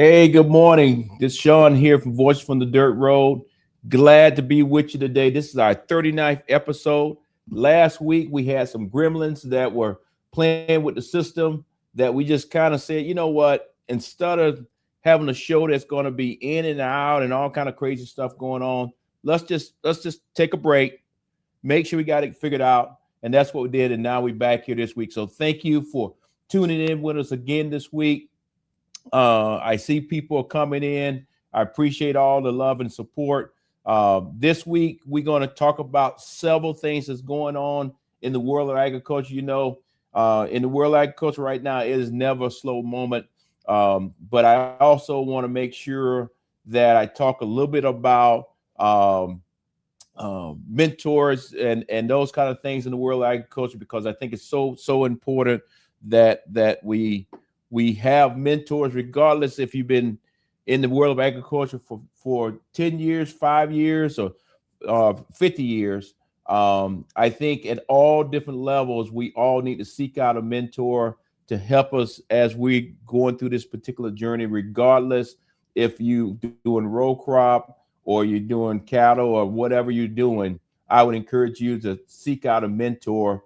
Hey, good morning. This is Sean here from Voice from the Dirt Road. Glad to be with you today. This is our 39th episode. Last week we had some gremlins that were playing with the system that we just kind of said, you know what, instead of having a show that's going to be in and out and all kind of crazy stuff going on, let's just take a break, make sure we got it figured out. And that's what we did. And now we're back here this week. So thank you for tuning in with us again this week. I see people coming in. I appreciate all the love and support. This week, we're going to talk about several things that's going on in the world of agriculture. In the world of agriculture right now, it is never a slow moment. But I also want to make sure that I talk a little bit about mentors and those kind of things in the world of agriculture, because I think it's so important that we have mentors, regardless if you've been in the world of agriculture for 10 years, 5 years, or 50 years. I think at all different levels, we all need to seek out a mentor to help us as we're going through this particular journey, regardless if you doing row crop or you're doing cattle or whatever you're doing. I would encourage you to seek out a mentor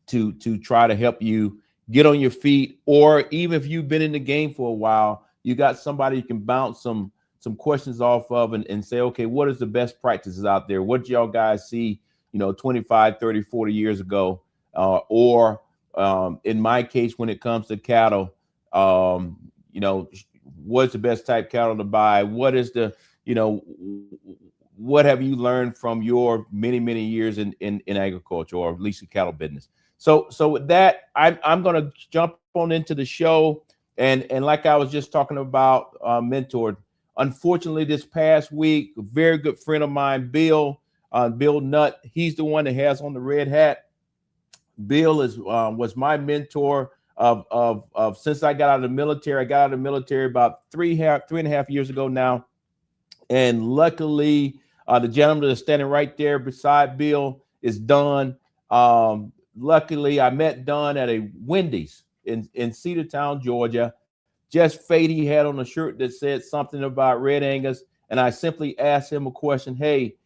to try to help you get on your feet, or even if you've been in the game for a while, you got somebody you can bounce some questions off of and say, okay, what is the best practices out there? What did y'all guys see, 25, 30, 40 years ago? Or in my case, when it comes to cattle, what's the best type cattle to buy? You know, what have you learned from your many years in agriculture, or at least the cattle business? So with that, I'm going to jump on into the show, and like I was just talking about, mentor. Unfortunately, this past week, a very good friend of mine, Bill Nutt, he's the one that has on the red hat. Bill is was my mentor of since I got out of the military. I got out of the military about three and a half years ago now, and luckily, the gentleman that's standing right there beside Bill is Don. Luckily, I met Don at a Wendy's in Cedartown, Georgia. Just fate, he had on a shirt that said something about Red Angus, and I simply asked him a question. Hey,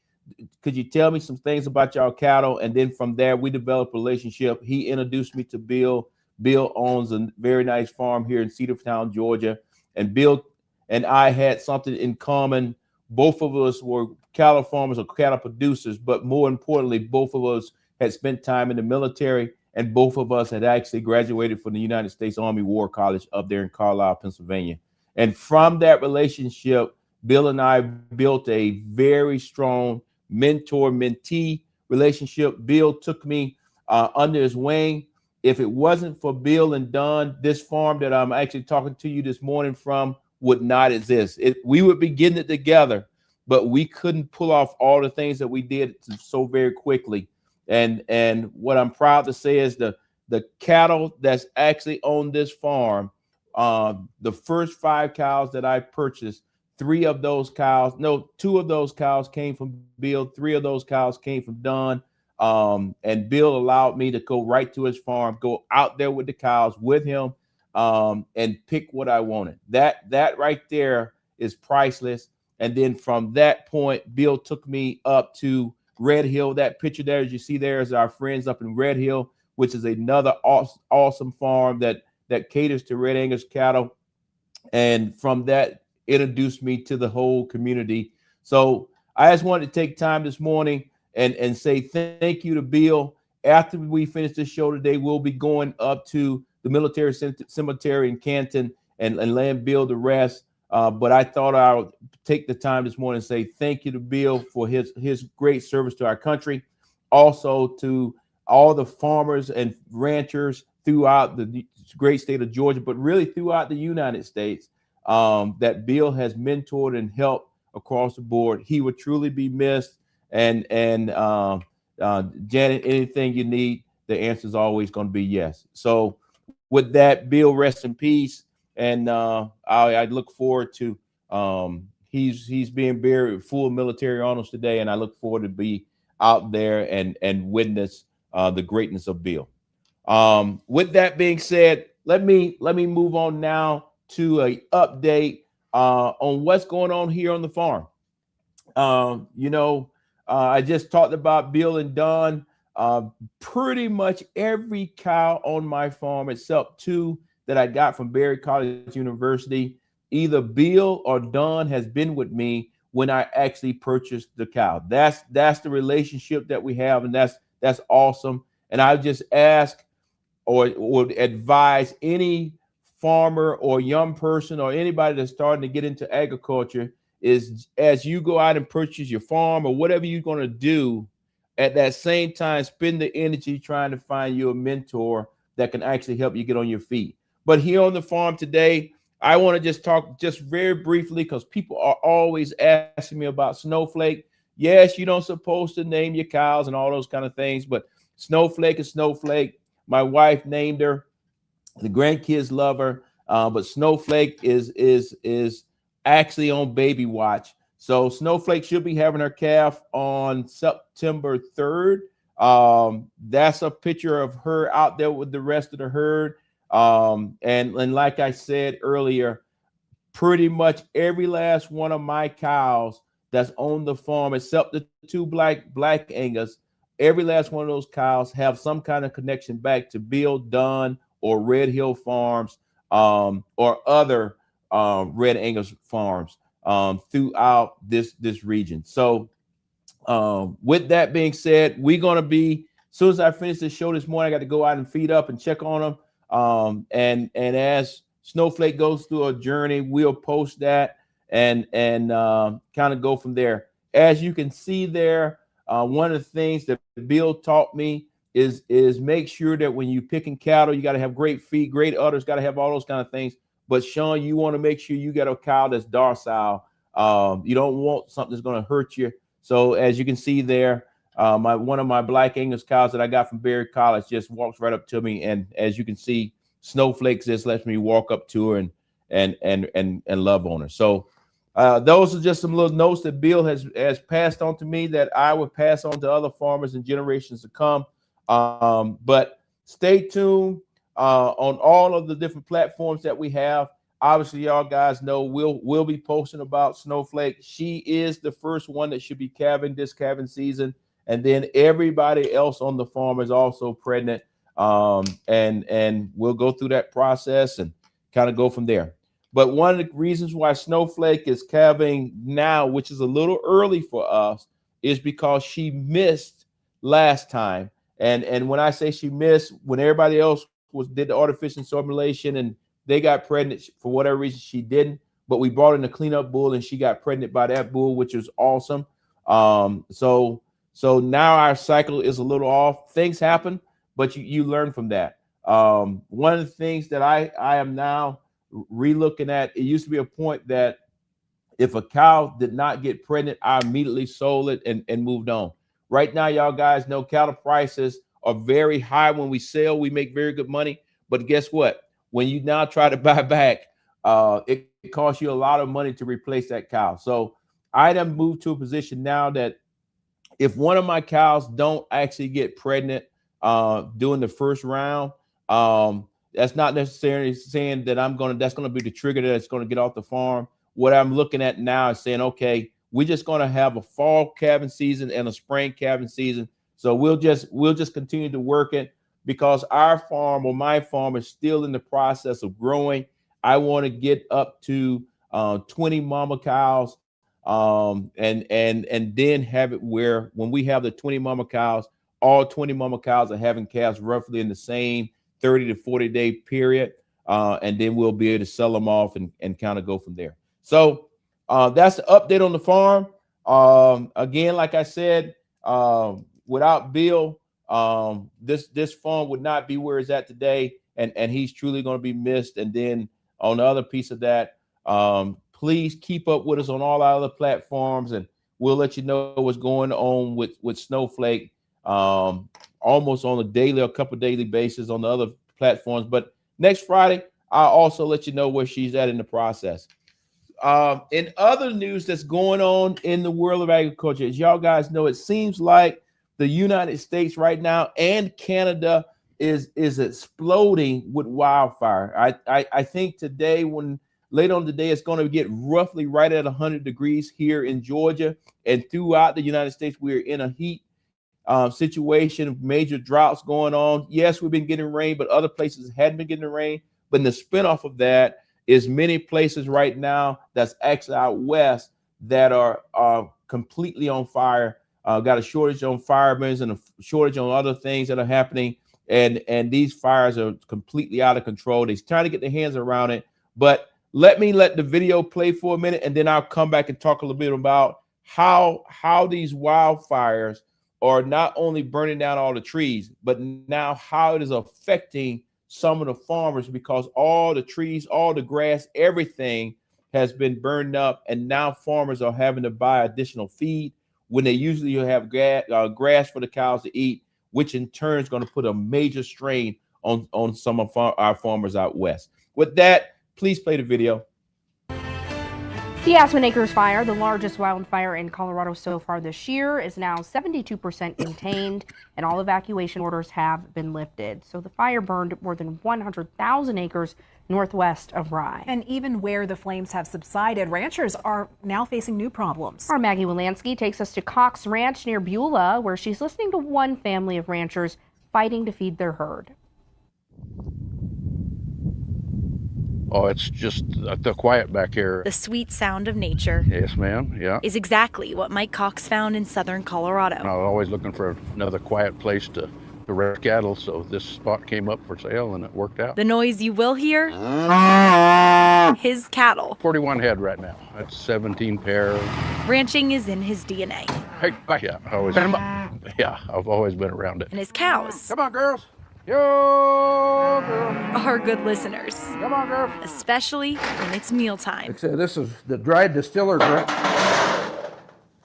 could you tell me some things about y'all cattle? And then from there, we developed a relationship. He introduced me to Bill. Bill owns a very nice farm here in Cedartown, Georgia, and Bill and I had something in common. Both of us were cattle farmers or cattle producers, but more importantly, both of us had spent time in the military, and both of us had actually graduated from the United States Army War College up there in Carlisle, Pennsylvania. And from that relationship, Bill and I built a very strong mentor-mentee relationship. Bill took me under his wing. If it wasn't for Bill and Don, this farm that I'm actually talking to you this morning from would not exist. We would be getting it together, but we couldn't pull off all the things that we did so very quickly. And what I'm proud to say is the cattle that's actually on this farm, the first 5 cows that I purchased, two of those cows came from Bill, 3 of those cows came from Don. And Bill allowed me to go right to his farm, go out there with the cows with him, and pick what I wanted. That right there is priceless. And then from that point, Bill took me up to Red Hill. That picture there, as you see there, is our friends up in Red Hill, which is another awesome farm that caters to Red Angus cattle. And from that, introduced me to the whole community. So I just wanted to take time this morning and say thank you to Bill. After we finish this show today, we'll be going up to the military cemetery in Canton and laying Bill to rest. But I thought I would take the time this morning and say thank you to Bill for his great service to our country. Also to all the farmers and ranchers throughout the great state of Georgia, but really throughout the United States, that Bill has mentored and helped across the board. He would truly be missed. And Janet, anything you need, the answer is always going to be yes. So with that, Bill, rest in peace. And I look forward to he's being buried with full military honors today, and I look forward to be out there and witness the greatness of Bill. With that being said, let me move on now to a update on what's going on here on the farm. I just talked about Bill and Don. Pretty much every cow on my farm, except two that I got from Berry College University, either Bill or Don has been with me when I actually purchased the cow. That's the relationship that we have, and that's awesome. And I just ask or would advise any farmer or young person or anybody that's starting to get into agriculture is, as you go out and purchase your farm or whatever you're going to do, at that same time, spend the energy trying to find you a mentor that can actually help you get on your feet. But here on the farm today, I want to just talk just very briefly, because people are always asking me about Snowflake. Yes, you don't supposed to name your cows and all those kind of things, but Snowflake is Snowflake. My wife named her. The grandkids love her, but Snowflake is actually on baby watch. So Snowflake should be having her calf on September 3rd. That's a picture of her out there with the rest of the herd. And like I said earlier, pretty much every last one of my cows that's on the farm, except the two black Angus, every last one of those cows have some kind of connection back to Bill Dunn or Red Hill Farms, or other Red Angus farms throughout this region. So with that being said, we're going to be, as soon as I finish this show this morning, I got to go out and feed up and check on them. And as Snowflake goes through a journey, we'll post that and kind of go from there. As you can see there, one of the things that Bill taught me is make sure that when you picking cattle, you got to have great feed, great udders, got to have all those kind of things. But Sean, you want to make sure you got a cow that's docile. You don't want something that's going to hurt you. So as you can see there, one of my black Angus cows that I got from Berry College just walks right up to me, and as you can see, Snowflake just lets me walk up to her and love on her. So those are just some little notes that Bill has passed on to me that I would pass on to other farmers and generations to come. But stay tuned on all of the different platforms that we have. Obviously, y'all guys know we'll be posting about Snowflake. She is the first one that should be calving this calving season, and then everybody else on the farm is also pregnant. And we'll go through that process and kind of go from there. But one of the reasons why Snowflake is calving now, which is a little early for us, is because she missed last time. And when I say she missed, when everybody else did the artificial insemination and they got pregnant, for whatever reason she didn't. But we brought in a cleanup bull and she got pregnant by that bull, which was awesome. So now our cycle is a little off. Things happen, but you learn from that. One of the things that I am now re-looking at, it used to be a point that if a cow did not get pregnant, I immediately sold it and moved on. Right now, y'all guys know cattle prices are very high. When we sell, we make very good money. But guess what? When you now try to buy back, it costs you a lot of money to replace that cow. So I done moved to a position now that if one of my cows don't actually get pregnant during the first round, that's not necessarily saying that that's going to be the trigger that's going to get off the farm. What I'm looking at now is saying, okay, we're just going to have a fall calving season and a spring calving season. So we'll just continue to work it, because our farm, or my farm, is still in the process of growing. I want to get up to 20 mama cows, and then have it where when we have the 20 mama cows, all 20 mama cows are having calves roughly in the same 30 to 40 day period, and then we'll be able to sell them off and kind of go from there. So that's the update on the farm. Again, like I said, without Bill, this farm would not be where it's at today, and he's truly going to be missed. And then on the other piece of that, please keep up with us on all our other platforms, and we'll let you know what's going on with Snowflake almost on a daily or couple daily basis on the other platforms. But next Friday, I'll also let you know where she's at in the process. In other news that's going on in the world of agriculture, as y'all guys know, it seems like the United States right now and Canada is exploding with wildfire. I think today, when Later on today, it's going to get roughly right at 100 degrees here in Georgia. And throughout the United States, we're in a heat situation, major droughts going on. Yes, we've been getting rain, but other places hadn't been getting the rain. But the spinoff of that is many places right now that's actually out west that are completely on fire. Got a shortage on firemen and a shortage on other things that are happening. And these fires are completely out of control. They're trying to get their hands around it. But let the video play for a minute, and then I'll come back and talk a little bit about how these wildfires are not only burning down all the trees, but now how it is affecting some of the farmers, because all the trees, all the grass, everything has been burned up, and now farmers are having to buy additional feed when they usually have grass for the cows to eat, which in turn is going to put a major strain on some of our farmers out west. With that, please play the video. The Aspen Acres fire, the largest wildfire in Colorado so far this year, is now 72% contained, and all evacuation orders have been lifted. So the fire burned more than 100,000 acres northwest of Rye. And even where the flames have subsided, ranchers are now facing new problems. Our Maggie Wolanski takes us to Cox Ranch near Beulah, where she's listening to one family of ranchers fighting to feed their herd. Oh, it's just the quiet back here. The sweet sound of nature. Yes, ma'am. Yeah. Is exactly what Mike Cox found in southern Colorado. I was always looking for another quiet place to raise cattle, so this spot came up for sale and it worked out. The noise you will hear? His cattle. 41 head right now. That's 17 pair. Ranching is in his DNA. Hey, I've always been around it. And his cows. Come on, girls. Yo, girl. Are good listeners. Come on, girl. Especially when it's mealtime. Like I said, this is the dried distiller drink.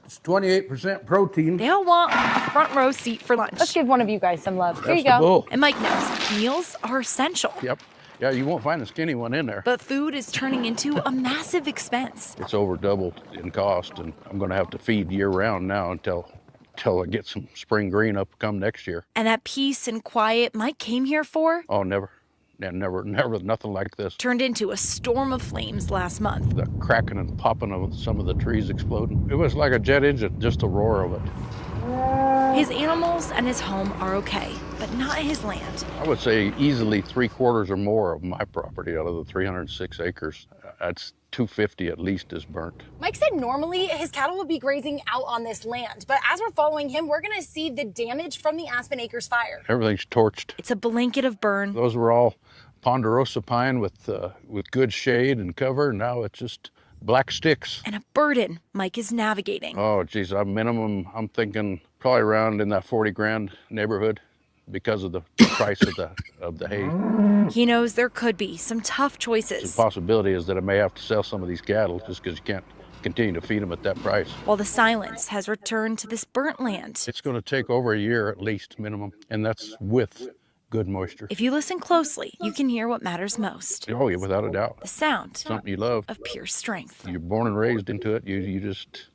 It's 28% protein. They all want a front row seat for lunch. Let's give one of you guys some love. Here you That's the go. bull. And Mike knows meals are essential. Yep. Yeah, you won't find a skinny one in there. But food is turning into a massive expense. It's over doubled in cost, and I'm going to have to feed year round now until I get some spring green up come next year. And that peace and quiet Mike came here for? Oh, never. Yeah, never, nothing like this. Turned into a storm of flames last month. The cracking and popping of some of the trees exploding. It was like a jet engine, just the roar of it. His animals and his home are okay, but not his land. I would say easily 3/4 or more of my property out of the 306 acres. That's 250 at least is burnt. Mike said normally his cattle would be grazing out on this land, but as we're following him, we're gonna see the damage from the Aspen Acres fire. Everything's torched. It's a blanket of burn. Those were all ponderosa pine with good shade and cover. Now it's just black sticks. And a burden Mike is navigating. Oh, geez, I'm thinking probably around in that 40 grand neighborhood because of the price of the hay. He knows there could be some tough choices. The possibility is that I may have to sell some of these cattle just because you can't continue to feed them at that price. While the silence has returned to this burnt land. It's going to take over a year at least minimum, and that's with good moisture. If you listen closely, you can hear what matters most. Oh, yeah, without a doubt. The sound Something you love. of pure strength. You're born and raised into it. You just,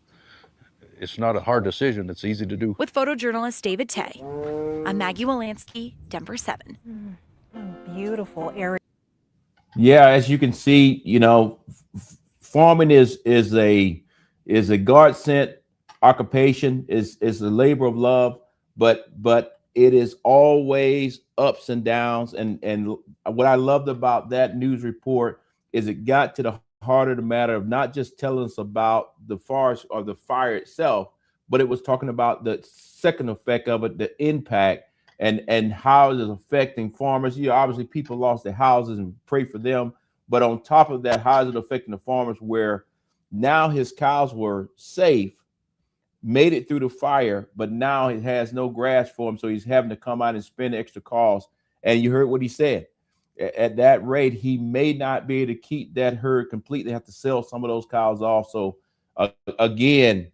it's not a hard decision. It's easy to do. With photojournalist David Tay, I'm Maggie Wolanski, Denver 7. Beautiful area. Yeah, as you can see, you know, farming is a God-sent occupation, is a labor of love, but it is always ups and downs. And what I loved about that news report is it got to the heart of the matter of not just telling us about the forest or the fire itself, but it was talking about the second effect of it, the impact and how it is affecting farmers. You know, obviously people lost their houses and pray for them. But on top of that, how is it affecting the farmers where now his cows were safe, made it through the fire, but now it has no grass for him. So he's having to come out and spend extra costs. And you heard what he said. At that rate, he may not be able to keep that herd completely, have to sell some of those cows off. So again,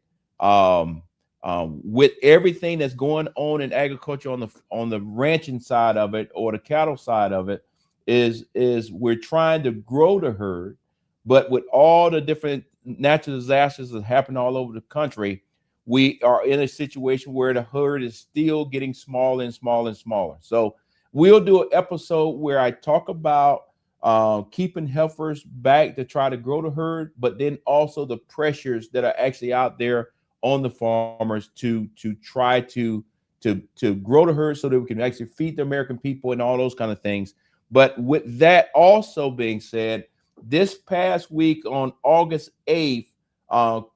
with everything that's going on in agriculture on the ranching side of it or the cattle side of it, is we're trying to grow the herd, but with all the different natural disasters that happen all over the country, we are in a situation where the herd is still getting smaller and smaller and smaller. So we'll do an episode where I talk about keeping heifers back to try to grow the herd, but then also the pressures that are actually out there on the farmers to try to grow the herd so that we can actually feed the American people and all those kind of things. But with that also being said, this past week on August 8th,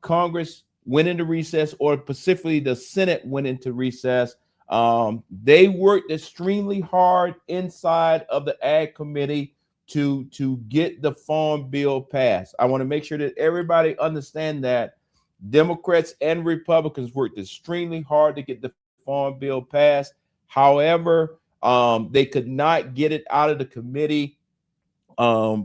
Congress went into recess, or specifically the Senate went into recess. They worked extremely hard inside of the Ag Committee to get the Farm Bill passed. I want to make sure that everybody understand that Democrats and Republicans worked extremely hard to get the Farm Bill passed. However, they could not get it out of the committee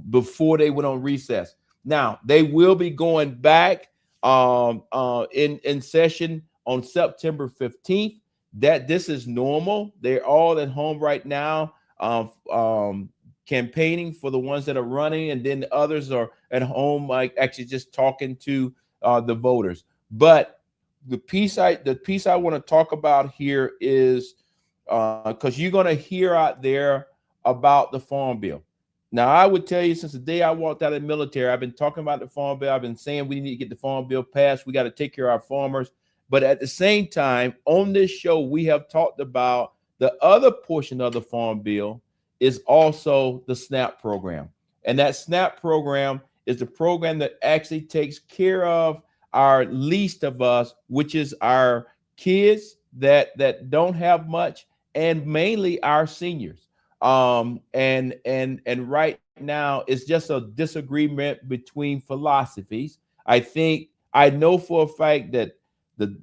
before they went on recess. Now, they will be going back in session on September 15th. That this is normal. They're all at home right now, campaigning for the ones that are running, and then the others are at home, like actually just talking to the voters. But the piece I want to talk about here is because you're going to hear out there about the Farm Bill. Now, I would tell you, since the day I walked out of the military, I've been talking about the Farm Bill. I've been saying we need to get the Farm Bill passed. We got to take care of our farmers. But at the same time, on this show, we have talked about the other portion of the Farm Bill is also the SNAP program. And that SNAP program is the program that actually takes care of our least of us, which is our kids that don't have much, and mainly our seniors. And right now it's just a disagreement between philosophies. I know for a fact that the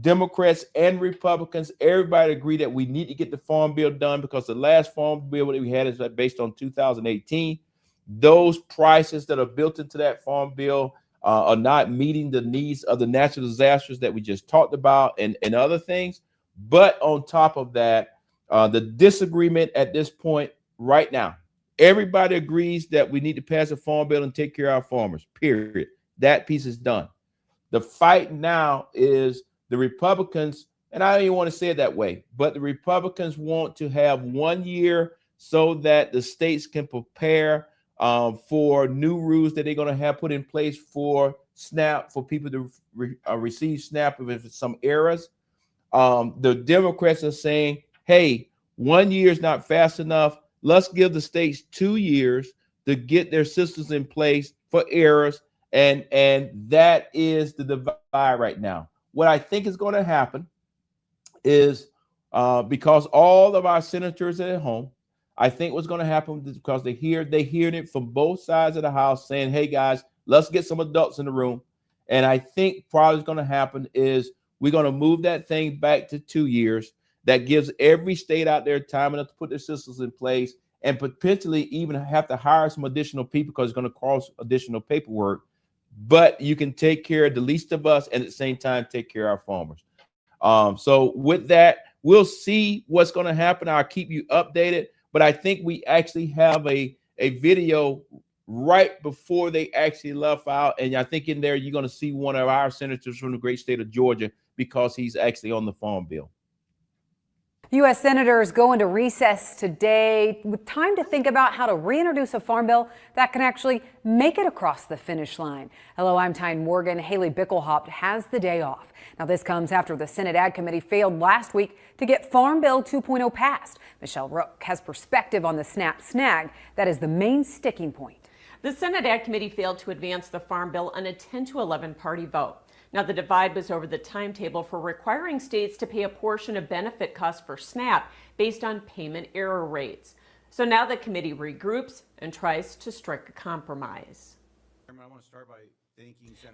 Democrats and Republicans, everybody agree that we need to get the Farm Bill done, because the last Farm Bill that we had is based on 2018. Those prices that are built into that Farm Bill are not meeting the needs of the natural disasters that we just talked about and other things. But on top of that, the disagreement at this point right now, everybody agrees that we need to pass a Farm Bill and take care of our farmers, period. That piece is done. The fight now is the Republicans, and I don't even want to say it that way, but the Republicans want to have 1 year so that the states can prepare for new rules that they're going to have put in place for SNAP, for people to receive SNAP if it's some errors. The Democrats are saying, hey, 1 year is not fast enough. Let's give the states 2 years to get their systems in place for errors. And that is the divide right now. What I think is going to happen is because all of our senators are at home, I think what's going to happen is because they're hearing it from both sides of the house saying, hey, guys, let's get some adults in the room. And I think probably what's going to happen is we're going to move that thing back to 2 years. That gives every state out there time enough to put their systems in place and potentially even have to hire some additional people because it's going to cost additional paperwork. But you can take care of the least of us and at the same time take care of our farmers. So with that, we'll see what's going to happen. I'll keep you updated. But I think we actually have a video right before they actually left out. And I think in there you're going to see one of our senators from the great state of Georgia, because he's actually on the Farm Bill. U.S. senators go into recess today with time to think about how to reintroduce a farm bill that can actually make it across the finish line. Hello, I'm Tyne Morgan. Haley Bickelhaupt has the day off. Now, this comes after the Senate Ag Committee failed last week to get Farm Bill 2.0 passed. Michelle Rook has perspective on the SNAP snag that is the main sticking point. The Senate Ag Committee failed to advance the Farm Bill on a 10-11 party vote. Now, the divide was over the timetable for requiring states to pay a portion of benefit costs for SNAP based on payment error rates. So now the committee regroups and tries to strike a compromise.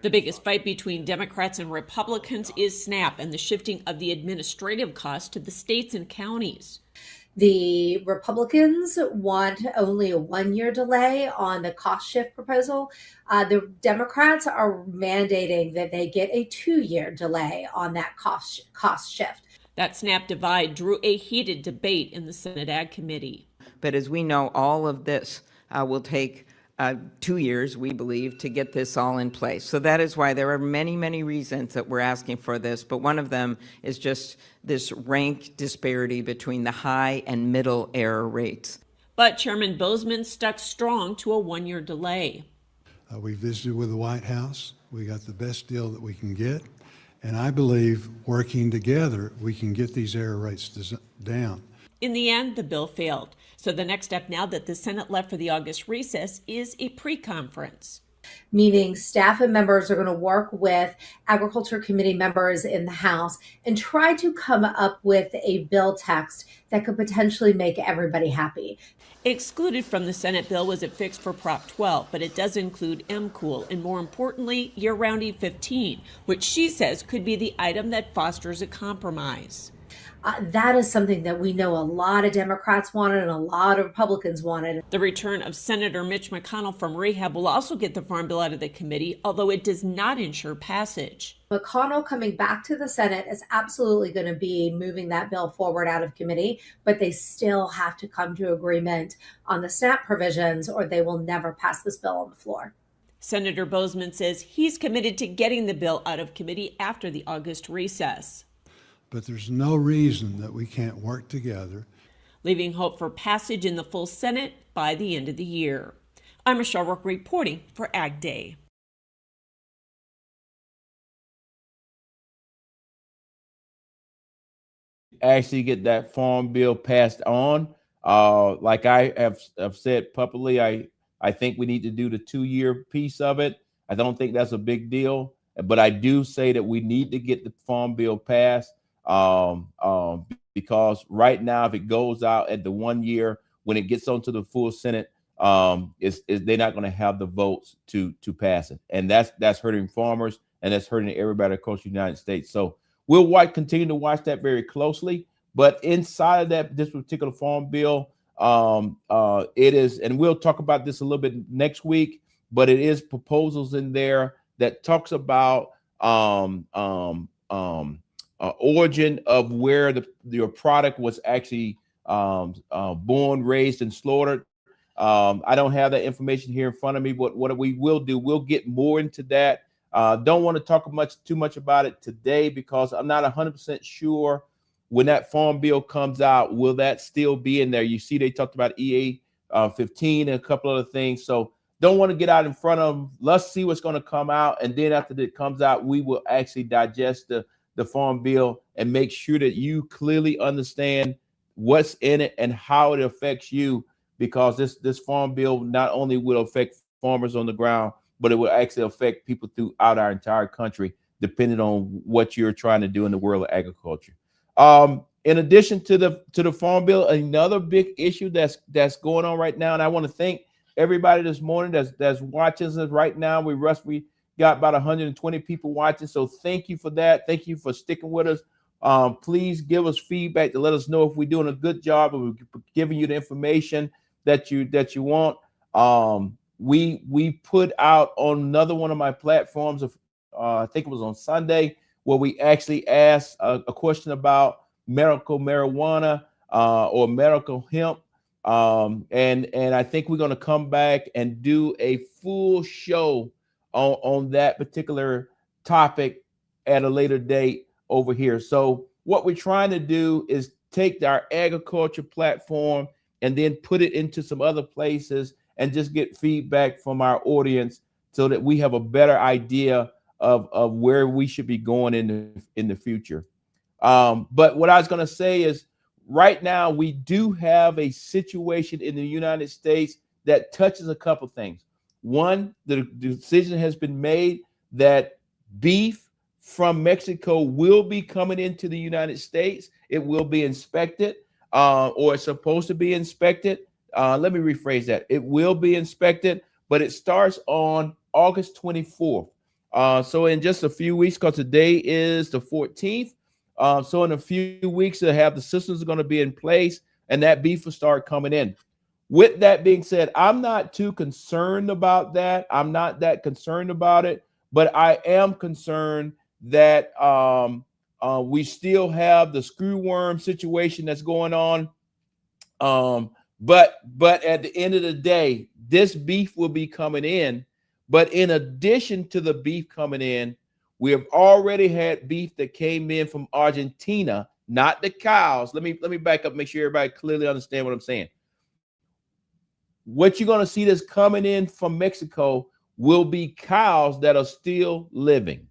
The biggest fight between Democrats and Republicans is SNAP and the shifting of the administrative costs to the states and counties. The Republicans want only a 1 year delay on the cost shift proposal. The Democrats are mandating that they get a 2 year delay on that cost shift. That SNAP divide drew a heated debate in the Senate Ag Committee. But as we know, all of this will take 2 years, we believe, to get this all in place. So that is why there are many, many reasons that we're asking for this. But one of them is just this rank disparity between the high and middle error rates. But Chairman Boozman stuck strong to a one-year delay. We visited with the White House. We got the best deal that we can get. And I believe working together, we can get these error rates down. In the end, the bill failed. So the next step now that the Senate left for the August recess is a pre-conference. Meaning staff and members are going to work with Agriculture Committee members in the House and try to come up with a bill text that could potentially make everybody happy. Excluded from the Senate bill was a fix for Prop 12, but it does include MCOOL and, more importantly, year-round E15, which she says could be the item that fosters a compromise. That is something that we know a lot of Democrats wanted and a lot of Republicans wanted. The return of Senator Mitch McConnell from rehab will also get the Farm Bill out of the committee, although it does not ensure passage. McConnell coming back to the Senate is absolutely going to be moving that bill forward out of committee, but they still have to come to agreement on the SNAP provisions or they will never pass this bill on the floor. Senator Boozman says he's committed to getting the bill out of committee after the August recess. But there's no reason that we can't work together, leaving hope for passage in the full Senate by the end of the year. I'm Michelle Rook reporting for Ag Day. Actually get that farm bill passed on. Like I have said publicly, I think we need to do the 2-year piece of it. I don't think that's a big deal, but I do say that we need to get the farm bill passed. Because right now, if it goes out at the 1 year, when it gets onto the full Senate, they're not going to have the votes to pass it, and that's hurting farmers and that's hurting everybody across the United States. So we'll continue to watch that very closely. But inside of that, this particular farm bill, it is, and we'll talk about this a little bit next week. But it is proposals in there that talks about origin of where your product was actually born, raised, and slaughtered. I don't have that information here in front of me, but what we will do, we'll get more into that. Don't want to talk too much about it today because I'm not 100% sure when that farm bill comes out, will that still be in there? You see, they talked about EA 15 and a couple other things. So don't want to get out in front of them. Let's see what's going to come out. And then after it comes out, we will actually digest the farm bill and make sure that you clearly understand what's in it and how it affects you, because this farm bill not only will affect farmers on the ground, but it will actually affect people throughout our entire country, depending on what you're trying to do in the world of agriculture. In addition to the farm bill, another big issue that's going on right now, and I want to thank everybody this morning that's watching us right now. We got about 120 people watching, so thank you for that. Thank you for sticking with us. Please give us feedback to let us know if we're doing a good job of giving you the information that you want. We put out on another one of my platforms of I think it was on Sunday, where we actually asked a question about medical marijuana or medical hemp. And I think we're going to come back and do a full show on that particular topic at a later date over here. So what we're trying to do is take our agriculture platform and then put it into some other places and just get feedback from our audience so that we have a better idea of where we should be going in the future. But what I was going to say is right now we do have a situation in the United States that touches a couple things. One, the decision has been made that beef from Mexico will be coming into the United States. It will be inspected, or it's supposed to be inspected. Let me rephrase that. It will be inspected, but it starts on August 24th. So in just a few weeks, because today is the 14th. So in a few weeks, they'll have the systems are going to be in place, and that beef will start coming in. With that being said, I'm not too concerned about that. I'm not that concerned about it, but I am concerned that we still have the screwworm situation that's going on. But at the end of the day, this beef will be coming in. But in addition to the beef coming in, we have already had beef that came in from Argentina, not the cows. Let me back up, make sure everybody clearly understand what I'm saying. what you're going to see that's coming in from Mexico will be cows that are still living,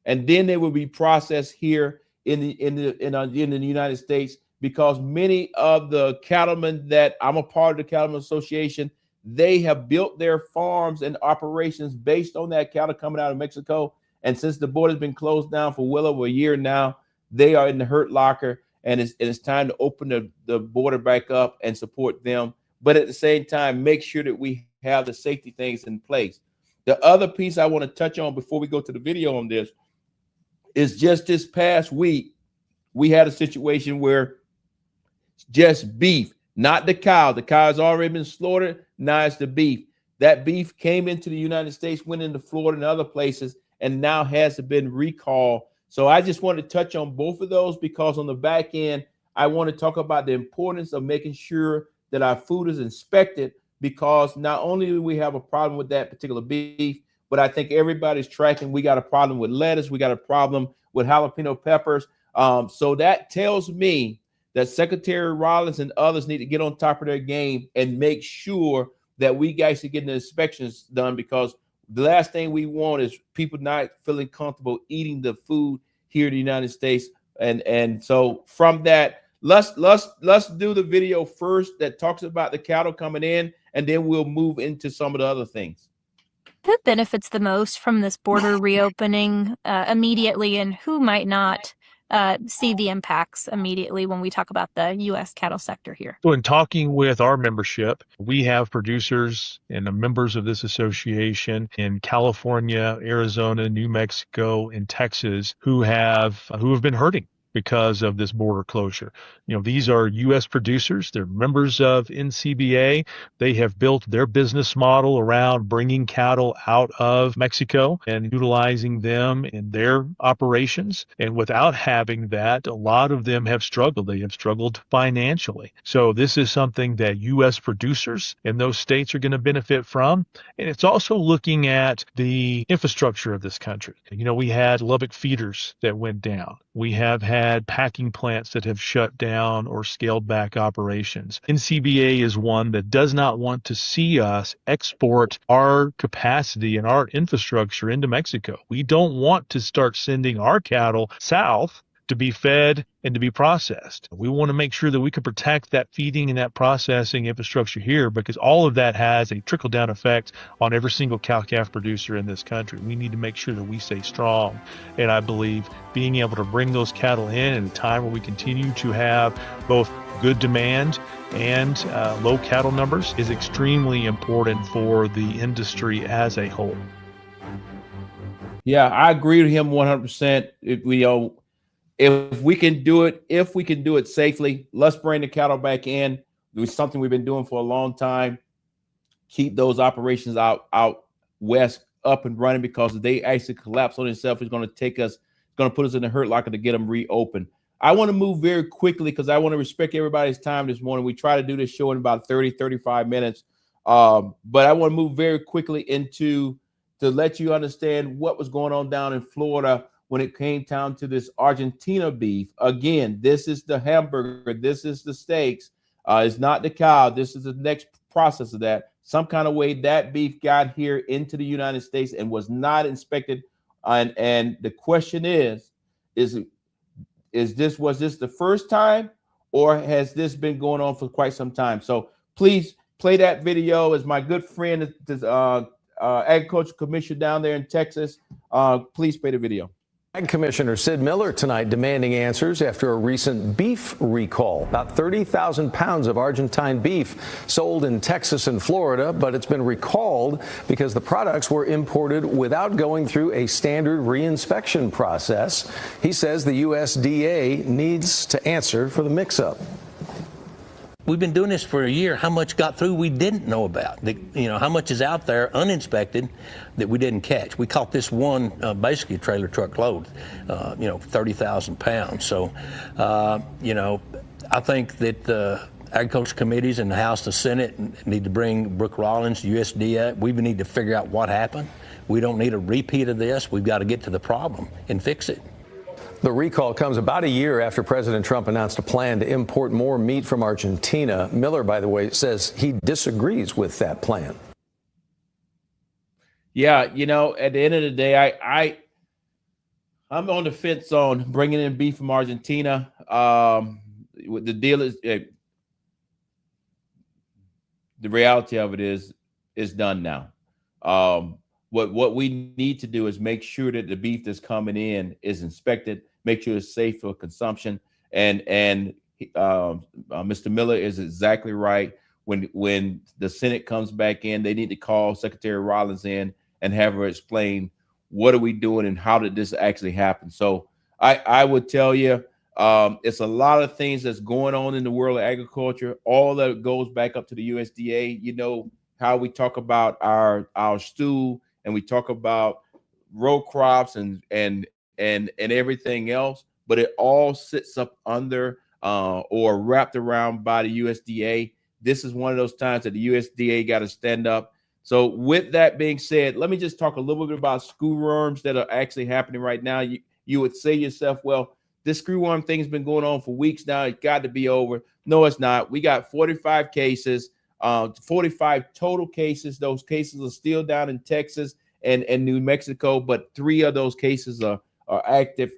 and then they will be processed here in the United States, because many of the cattlemen that I'm a part of the Cattlemen Association, they have built their farms and operations based on that cattle coming out of Mexico. And since the border has been closed down for well over a year now, they are in the hurt locker, and it's time to open the border back up and support them. But at the same time, make sure that we have the safety things in place. The other piece I want to touch on before we go to the video on this is just this past week, we had a situation where just beef, not the cow. The cow has already been slaughtered. Now it's the beef. That beef came into the United States, went into Florida and other places, and now has been recalled. So I just want to touch on both of those, because on the back end, I want to talk about the importance of making sure that our food is inspected, because not only do we have a problem with that particular beef, but I think everybody's tracking. We got a problem with lettuce. We got a problem with jalapeno peppers. So that tells me that Secretary Rollins and others need to get on top of their game and make sure that we guys are getting the inspections done, because the last thing we want is people not feeling comfortable eating the food here in the United States. And so from that, let's do the video first that talks about the cattle coming in, and then we'll move into some of the other things. Who benefits the most from this border reopening immediately, and who might not see the impacts immediately when we talk about the U.S. cattle sector here? So in talking with our membership, we have producers and members of this association in California, Arizona, New Mexico, and Texas who have been hurting because of this border closure. You know, these are U.S. producers. They're members of NCBA. They have built their business model around bringing cattle out of Mexico and utilizing them in their operations. And without having that, a lot of them have struggled. They have struggled financially. So this is something that U.S. producers in those states are going to benefit from. And it's also looking at the infrastructure of this country. You know, we had Lubbock feeders that went down. We have had packing plants that have shut down or scaled back operations. NCBA is one that does not want to see us export our capacity and our infrastructure into Mexico. We don't want to start sending our cattle south to be fed and to be processed. We want to make sure that we can protect that feeding and that processing infrastructure here, because all of that has a trickle-down effect on every single cow-calf producer in this country. We need to make sure that we stay strong. And I believe being able to bring those cattle in at a time where we continue to have both good demand and low cattle numbers is extremely important for the industry as a whole. Yeah, I agree with him 100%. If we can do it safely, let's bring the cattle back in. It's something we've been doing for a long time. Keep those operations out west up and running, because if they actually collapse on itself, it's going to put us in the hurt locker to get them reopened. I want to move very quickly because I want to respect everybody's time this morning. We try to do this show in about 30, 35 minutes. But I want to move very quickly to let you understand what was going on down in Florida when it came down to this Argentina beef. Again, this is the hamburger. This is the steaks. It's not the cow. This is the next process of that. Some kind of way that beef got here into the United States and was not inspected. And the question was this the first time, or has this been going on for quite some time? So please play that video. As my good friend, the Agricultural Commissioner down there in Texas, please play the video. Ag Commissioner Sid Miller tonight demanding answers after a recent beef recall. About 30,000 pounds of Argentine beef sold in Texas and Florida, but it's been recalled because the products were imported without going through a standard reinspection process. He says the USDA needs to answer for the mix-up. We've been doing this for a year. How much got through we didn't know about? How much is out there uninspected that we didn't catch? We caught this one, basically a trailer truck load, 30,000 pounds. So, I think that the agriculture committees in the House and the Senate need to bring Brooke Rollins, USDA. We need to figure out what happened. We don't need a repeat of this. We've got to get to the problem and fix it. The recall comes about a year after President Trump announced a plan to import more meat from Argentina. Miller, by the way, says he disagrees with that plan. Yeah, you know, at the end of the day, I'm on the fence on bringing in beef from Argentina. The deal is, the reality of it is done now. What we need to do is make sure that the beef that's coming in is inspected, make sure it's safe for consumption. And Mr. Miller is exactly right. When the Senate comes back in, they need to call Secretary Rollins in and have her explain what are we doing and how did this actually happen. So I would tell you, it's a lot of things that's going on in the world of agriculture. All that goes back up to the USDA. You know how we talk about our stew and we talk about row crops and everything else, but it all sits up under or wrapped around by the USDA. This is one of those times that the USDA got to stand up. So with that being said, let me just talk a little bit about screwworms that are actually happening right now. You would say to yourself, well, this screwworm thing has been going on for weeks now. It's got to be over. No, it's not. We got 45 cases, 45 total cases. Those cases are still down in Texas and New Mexico, but 3 of those cases are active.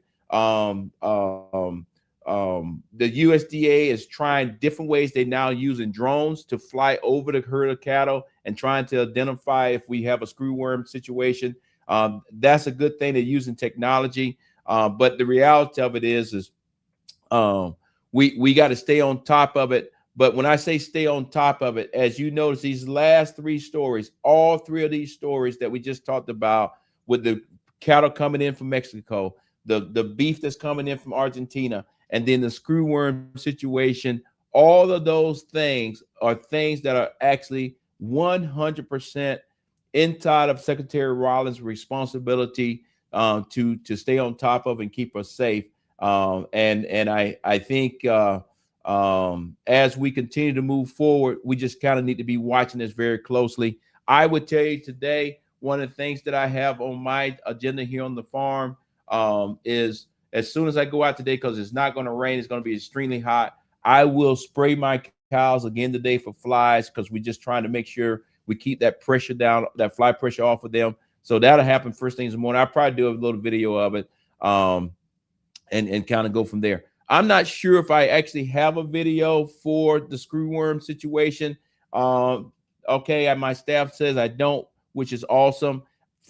The USDA is trying different ways. They're now using drones to fly over the herd of cattle and trying to identify if we have a screwworm situation. That's a good thing. They're using technology. But the reality of it is we got to stay on top of it. But when I say stay on top of it, as you notice, these last 3 stories, all 3 of these stories that we just talked about with the cattle coming in from Mexico, the beef that's coming in from Argentina, and then the screwworm situation, all of those things are things that are actually 100% inside of Secretary Rollins' responsibility to stay on top of and keep us safe. And I think as we continue to move forward, we just kind of need to be watching this very closely. I would tell you today, one of the things that I have on my agenda here on the farm is as soon as I go out today, because it's not going to rain, it's going to be extremely hot, I will spray my cows again today for flies, because we're just trying to make sure we keep that pressure down, that fly pressure off of them. So that'll happen first thing in the morning. I'll probably do a little video of it and kind of go from there. I'm not sure if I actually have a video for the screwworm situation. Okay, my staff says I don't, which is awesome.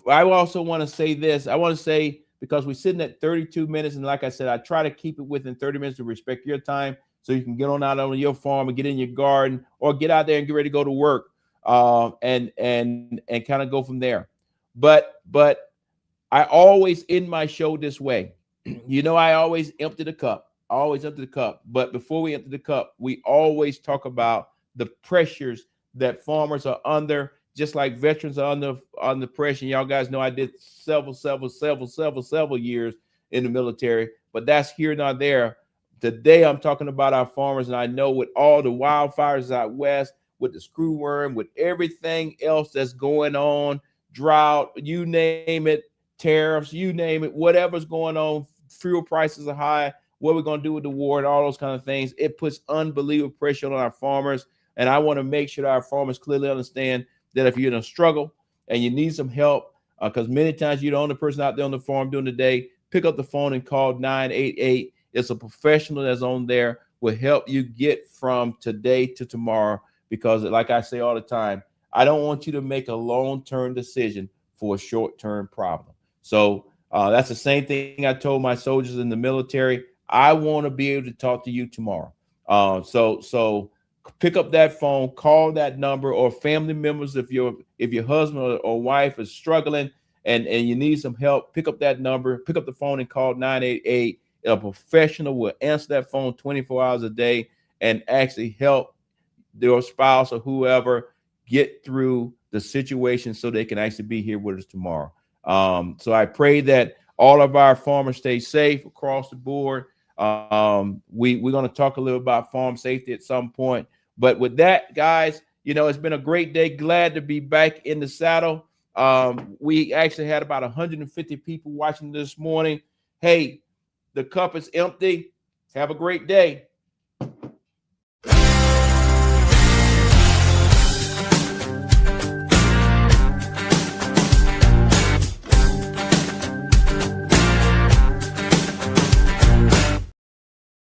I also want to say this. I want to say, because we're sitting at 32 minutes, and like I said, I try to keep it within 30 minutes to respect your time, so you can get on out on your farm and get in your garden or get out there and get ready to go to work and kind of go from there. But I always end my show this way. You know, I always empty the cup. I always empty the cup. But before we empty the cup, we always talk about the pressures that farmers are under, just like veterans are under pressure. Y'all guys know I did several years in the military, but that's here, not there. Today, I'm talking about our farmers, and I know with all the wildfires out west, with the screwworm, with everything else that's going on, drought, you name it, tariffs, you name it, whatever's going on, fuel prices are high, what we're going to do with the war and all those kind of things, it puts unbelievable pressure on our farmers. And I want to make sure that our farmers clearly understand that if you're in a struggle and you need some help, because many times you're the only person out there on the farm during the day, pick up the phone and call 988. It's a professional that's on there, will help you get from today to tomorrow. Because like I say all the time, I don't want you to make a long-term decision for a short-term problem. So that's the same thing I told my soldiers in the military. I want to be able to talk to you tomorrow. So pick up that phone, call that number, or family members. If your husband or wife is struggling and you need some help, pick up that number, pick up the phone and call 988. A professional will answer that phone 24 hours a day and actually help their spouse or whoever get through the situation so they can actually be here with us tomorrow. So I pray that all of our farmers stay safe across the board. We're going to talk a little about farm safety at some point. But with that, guys, you know, it's been a great day. Glad to be back in the saddle. We actually had about 150 people watching this morning. Hey, The cup is empty. Have a great day.